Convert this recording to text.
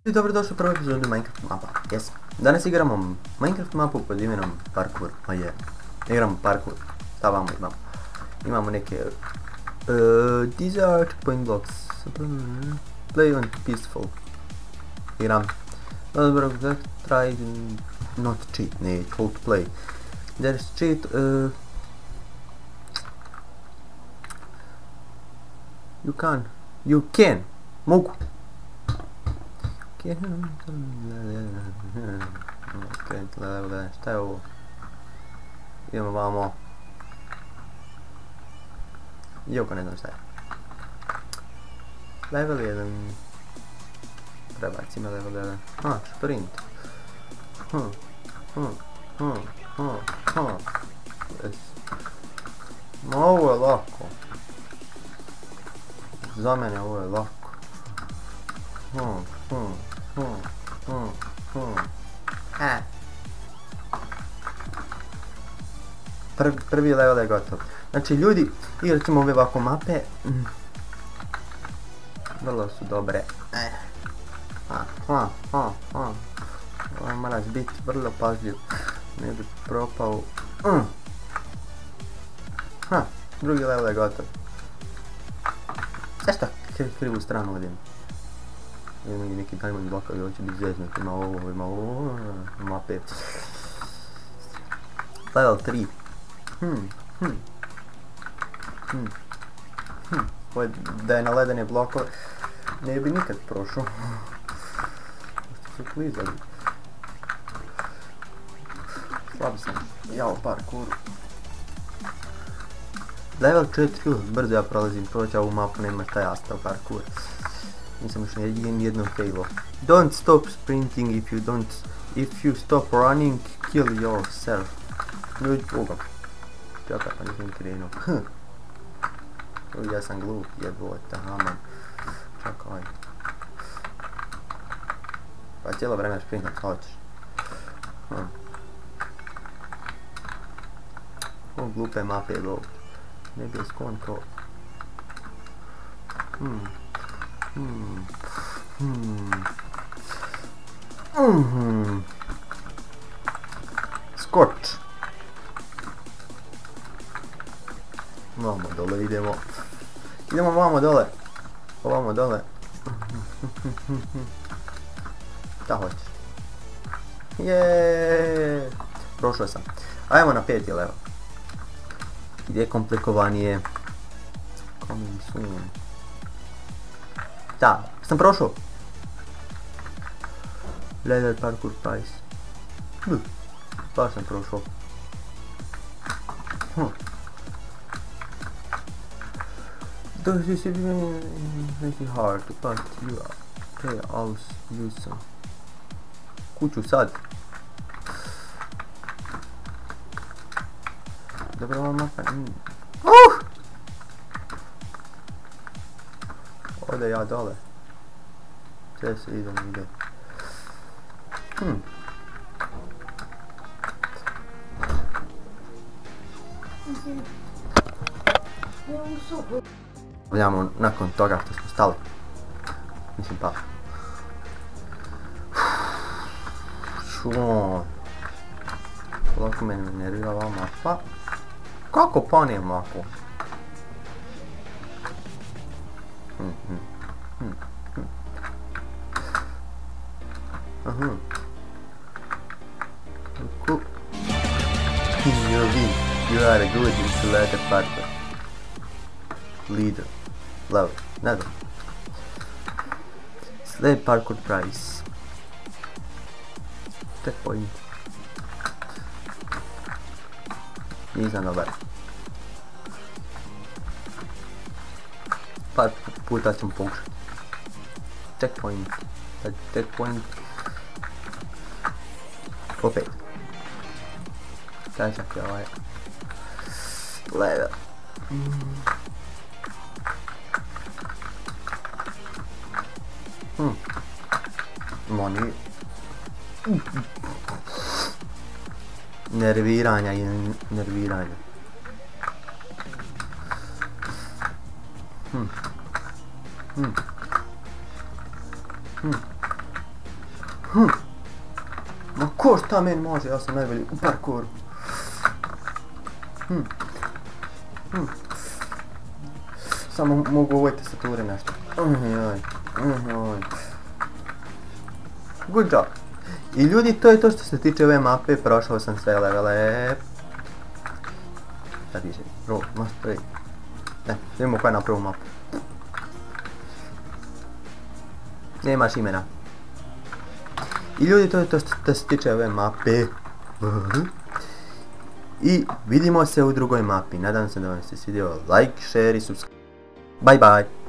I dobrodošli u prvu epizodu Minecraft mapa. Jesam. Danas igramo Minecraft mapu pod imenom Parkour. Igramo Parkour. Šta vamo imamo? Imamo neke... these are point blocks. Play on peaceful. Igram. Dobro, try not cheat. Ne, how to play. There's cheat. You can. Mogu. Šta je ovo? Idemo vamo. Joko, ne znam šta je. Level 1. Prebaci me level 1. Sprint. Ovo je lako. Za mene ovo je lako. Prvi level je gotov. Znači ljudi, igrat ćemo ove ovako mape. Vrlo su dobre. Moraš biti vrlo pažljiv. Ne bi propao. Drugi level je gotov. Zašto krivu stranu odim? Imamo i neki diamond blokovi, ovo će biti zeznuti, ima ovo, mape. Level 3. Ovo da je na ledene blokove, ne bi nikad prošao. Što su klizali. Slab sam, jao parkouru. Level 4, brzo ja prolazim, proći ovu mapu, nema šta ja stao parkour. Nisam još jednom failo. Don't stop sprinting if you stop running, kill yourself. Ljudi, ugam. Čakaj, pa nisam krenuo. Ja sam glup, jebote, aman. Čakaj. Pa cijelo vreme sprintam, šta hoćeš? Ovo glupe mape je glup. Ne bi je skonto. Skoč. Vamo dole idemo. Idemo vamo dole. Ovamo dole. Šta hoćeš? Jeee. Prošao sam. Ajmo na 5. level. Gdje je komplikovanije. Coming soon. Da, sam prošao. Level parkour price. Pa sam prošao. This is really hard, but you can also use some. Kuću sad. Dobro, ova mapa. Ode ja dole. Gdje se idem, ide. Gledamo nakon toga što smo stali. Mislim pa. Šuo. Lako me nervira ova mapa. Kako panijem ovako? You are a good insulator partner. Leader. Level. Ne znam. Sled parkour price. Checkpoint. Nisam dobar. Par puta ćemo pokušati. Checkpoint. Checkpoint. Opet. Čak je ovaj. Level. Moni. Nerviranja i nerviranja. Ma ko šta meni može, ja sam najbolji u parkouru. Samo mogu u ovoj tastaturi nešto. Good job. I ljudi, to je to što se tiče ove mape, prošao sam sve levele. Sad više, bro, must play. Vidimo koja je na prvu mapu. Nemaš imena. I ljudi, to je to što se tiče ove mape. I vidimo se u drugoj mapi. Nadam se da vam se svidio. Like, share i subscribe. Bye bye.